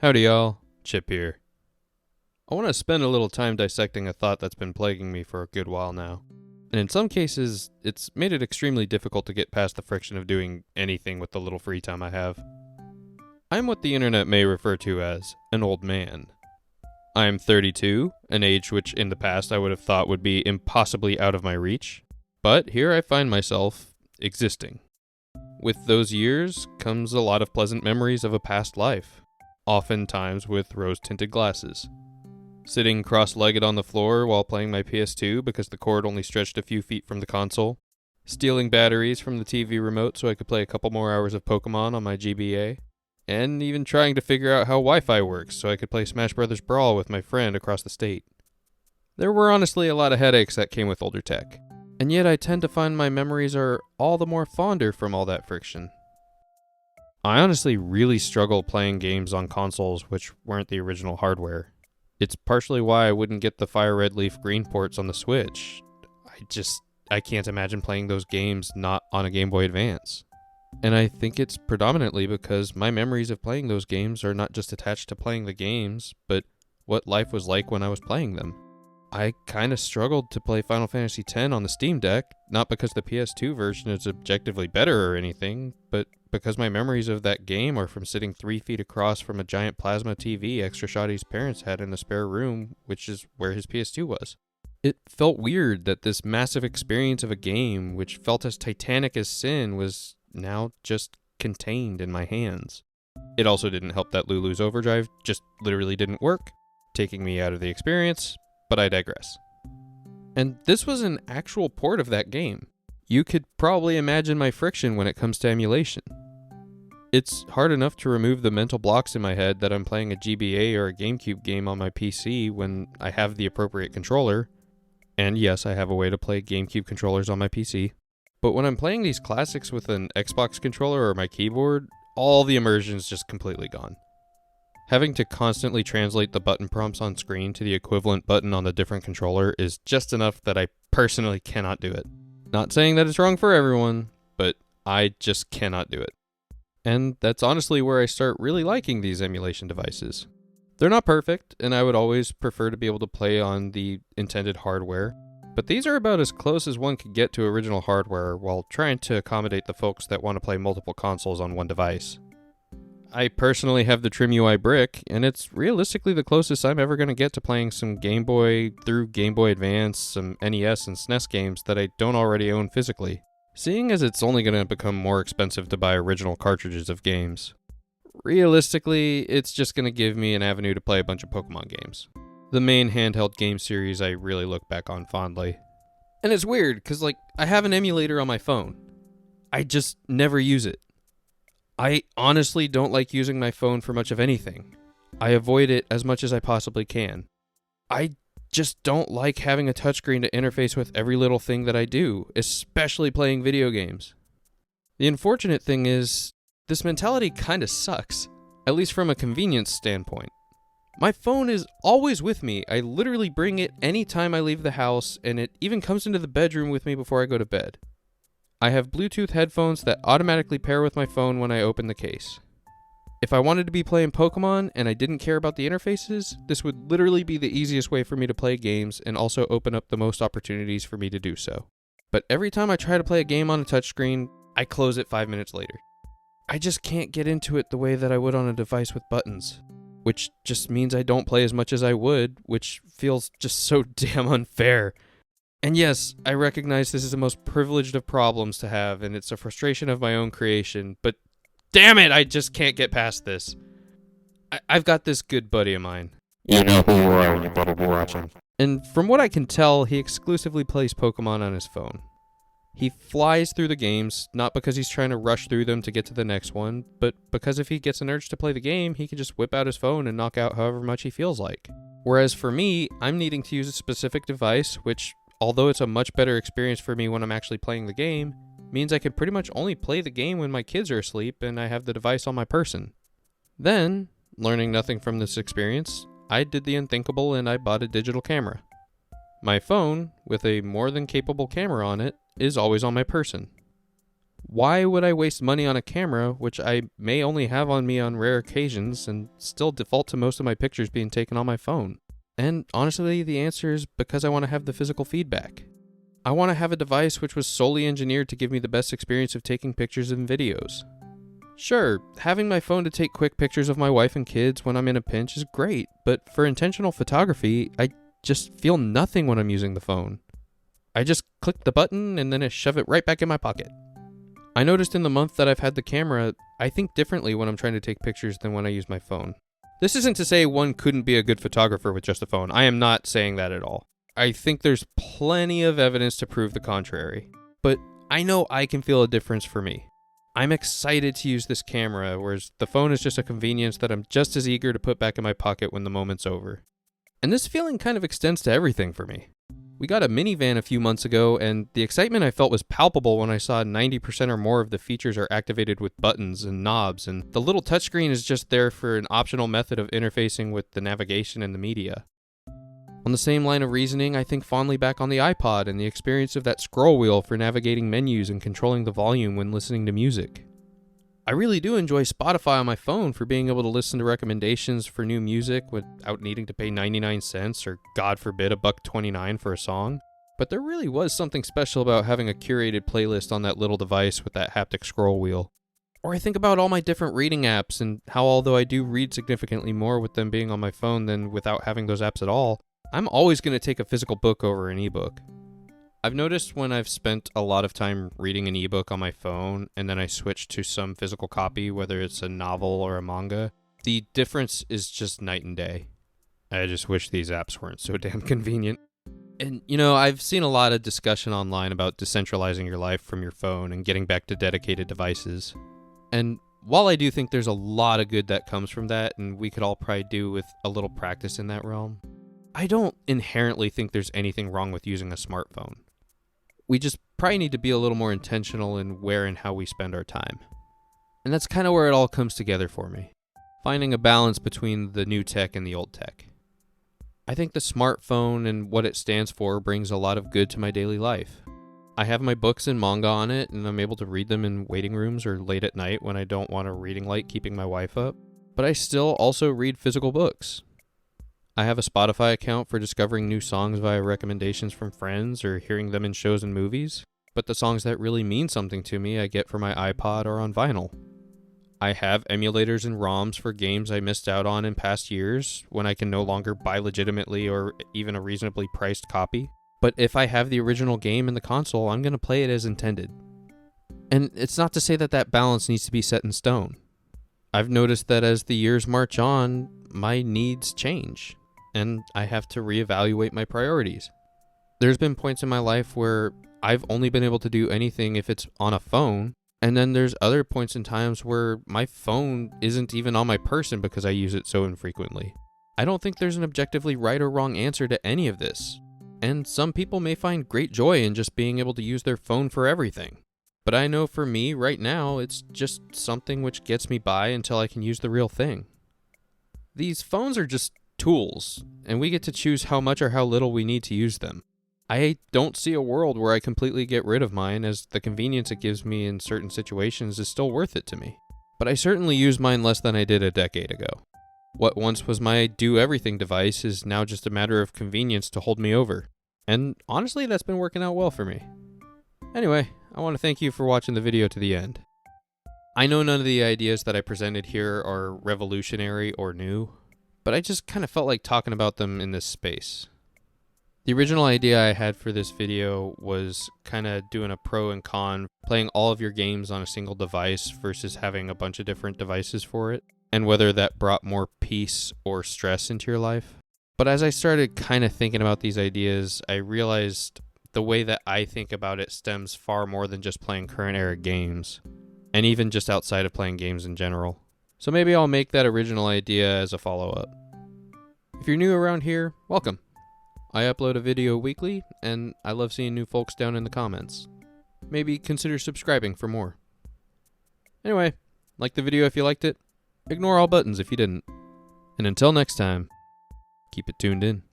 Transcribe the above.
Howdy y'all, Chip here. I want to spend a little time dissecting a thought that's been plaguing me for a good while now. And in some cases, it's made it extremely difficult to get past the friction of doing anything with the little free time I have. I'm what the internet may refer to as an old man. I am 32, an age which in the past I would have thought would be impossibly out of my reach, but here I find myself existing. With those years comes a lot of pleasant memories of a past life, oftentimes with rose-tinted glasses. Sitting cross-legged on the floor while playing my PS2 because the cord only stretched a few feet from the console. Stealing batteries from the TV remote so I could play a couple more hours of Pokemon on my GBA. And even trying to figure out how Wi-Fi works so I could play Smash Bros. Brawl with my friend across the state. There were honestly a lot of headaches that came with older tech. And yet I tend to find my memories are all the more fonder from all that friction. I honestly really struggle playing games on consoles which weren't the original hardware. It's partially why I wouldn't get the Fire Red Leaf Green ports on the Switch. I can't imagine playing those games not on a Game Boy Advance. And I think it's predominantly because my memories of playing those games are not just attached to playing the games, but what life was like when I was playing them. I kinda struggled to play Final Fantasy X on the Steam Deck, not because the PS2 version is objectively better or anything, but because my memories of that game are from sitting 3 feet across from a giant plasma TV Extra Shoddy's parents had in the spare room, which is where his PS2 was. It felt weird that this massive experience of a game, which felt as titanic as sin, was now just contained in my hands. It also didn't help that Lulu's Overdrive just literally didn't work, taking me out of the experience, but I digress. And this was an actual port of that game. You could probably imagine my friction when it comes to emulation. It's hard enough to remove the mental blocks in my head that I'm playing a GBA or a GameCube game on my PC when I have the appropriate controller. And yes, I have a way to play GameCube controllers on my PC. But when I'm playing these classics with an Xbox controller or my keyboard, all the immersion's just completely gone. Having to constantly translate the button prompts on screen to the equivalent button on the different controller is just enough that I personally cannot do it. Not saying that it's wrong for everyone, but I just cannot do it. And that's honestly where I start really liking these emulation devices. They're not perfect, and I would always prefer to be able to play on the intended hardware, but these are about as close as one could get to original hardware while trying to accommodate the folks that want to play multiple consoles on one device. I personally have the TrimUI Brick, and it's realistically the closest I'm ever going to get to playing some Game Boy through Game Boy Advance, some NES and SNES games that I don't already own physically, seeing as it's only going to become more expensive to buy original cartridges of games. Realistically, it's just going to give me an avenue to play a bunch of Pokemon games. The main handheld game series I really look back on fondly. And it's weird, because I have an emulator on my phone. I just never use it. I honestly don't like using my phone for much of anything. I avoid it as much as I possibly can. I just don't like having a touchscreen to interface with every little thing that I do, especially playing video games. The unfortunate thing is, this mentality kinda sucks, at least from a convenience standpoint. My phone is always with me. I literally bring it anytime I leave the house, and it even comes into the bedroom with me before I go to bed. I have Bluetooth headphones that automatically pair with my phone when I open the case. If I wanted to be playing Pokemon and I didn't care about the interfaces, this would literally be the easiest way for me to play games and also open up the most opportunities for me to do so. But every time I try to play a game on a touchscreen, I close it 5 minutes later. I just can't get into it the way that I would on a device with buttons, which just means I don't play as much as I would, which feels just so damn unfair. And yes, I recognize this is the most privileged of problems to have, and it's a frustration of my own creation, but damn it, I just can't get past this. I've got this good buddy of mine. You know who you are when you better be watching. And from what I can tell, he exclusively plays Pokemon on his phone. He flies through the games, not because he's trying to rush through them to get to the next one, but because if he gets an urge to play the game, he can just whip out his phone and knock out however much he feels like. Whereas for me, I'm needing to use a specific device, which, although it's a much better experience for me when I'm actually playing the game, means I can pretty much only play the game when my kids are asleep and I have the device on my person. Then, learning nothing from this experience, I did the unthinkable and I bought a digital camera. My phone, with a more than capable camera on it, is always on my person. Why would I waste money on a camera, which I may only have on me on rare occasions, and still default to most of my pictures being taken on my phone? And honestly, the answer is because I want to have the physical feedback. I want to have a device which was solely engineered to give me the best experience of taking pictures and videos. Sure, having my phone to take quick pictures of my wife and kids when I'm in a pinch is great, but for intentional photography, I just feel nothing when I'm using the phone. I just click the button and then I shove it right back in my pocket. I noticed in the month that I've had the camera, I think differently when I'm trying to take pictures than when I use my phone. This isn't to say one couldn't be a good photographer with just a phone. I am not saying that at all. I think there's plenty of evidence to prove the contrary. But I know I can feel a difference for me. I'm excited to use this camera, whereas the phone is just a convenience that I'm just as eager to put back in my pocket when the moment's over. And this feeling kind of extends to everything for me. We got a minivan a few months ago, and the excitement I felt was palpable when I saw 90% or more of the features are activated with buttons and knobs, and the little touchscreen is just there for an optional method of interfacing with the navigation and the media. On the same line of reasoning, I think fondly back on the iPod and the experience of that scroll wheel for navigating menus and controlling the volume when listening to music. I really do enjoy Spotify on my phone for being able to listen to recommendations for new music without needing to pay 99 cents or, God forbid, $1.29 for a song. But there really was something special about having a curated playlist on that little device with that haptic scroll wheel. Or I think about all my different reading apps and how, although I do read significantly more with them being on my phone than without having those apps at all, I'm always going to take a physical book over an ebook. I've noticed when I've spent a lot of time reading an ebook on my phone and then I switch to some physical copy, whether it's a novel or a manga, the difference is just night and day. I just wish these apps weren't so damn convenient. And, I've seen a lot of discussion online about decentralizing your life from your phone and getting back to dedicated devices. And while I do think there's a lot of good that comes from that, and we could all probably do with a little practice in that realm, I don't inherently think there's anything wrong with using a smartphone. We just probably need to be a little more intentional in where and how we spend our time. And that's kind of where it all comes together for me. Finding a balance between the new tech and the old tech. I think the smartphone and what it stands for brings a lot of good to my daily life. I have my books and manga on it, and I'm able to read them in waiting rooms or late at night when I don't want a reading light keeping my wife up. But I still also read physical books. I have a Spotify account for discovering new songs via recommendations from friends or hearing them in shows and movies, but the songs that really mean something to me I get from my iPod or on vinyl. I have emulators and ROMs for games I missed out on in past years when I can no longer buy legitimately or even a reasonably priced copy, but if I have the original game in the console, I'm going to play it as intended. And it's not to say that that balance needs to be set in stone. I've noticed that as the years march on, my needs change. And I have to reevaluate my priorities. There's been points in my life where I've only been able to do anything if it's on a phone, and then there's other points in times where my phone isn't even on my person because I use it so infrequently. I don't think there's an objectively right or wrong answer to any of this, and some people may find great joy in just being able to use their phone for everything. But I know for me, right now, it's just something which gets me by until I can use the real thing. These phones are just tools, and we get to choose how much or how little we need to use them. I don't see a world where I completely get rid of mine, as the convenience it gives me in certain situations is still worth it to me. But I certainly use mine less than I did a decade ago. What once was my do-everything device is now just a matter of convenience to hold me over. And honestly, that's been working out well for me. Anyway, I want to thank you for watching the video to the end. I know none of the ideas that I presented here are revolutionary or new, but I just kind of felt like talking about them in this space. The original idea I had for this video was kind of doing a pro and con, playing all of your games on a single device versus having a bunch of different devices for it, and whether that brought more peace or stress into your life. But as I started kind of thinking about these ideas, I realized the way that I think about it stems far more than just playing current era games, and even just outside of playing games in general. So maybe I'll make that original idea as a follow-up. If you're new around here, welcome. I upload a video weekly, and I love seeing new folks down in the comments. Maybe consider subscribing for more. Anyway, like the video if you liked it, ignore all buttons if you didn't. And until next time, keep it tuned in.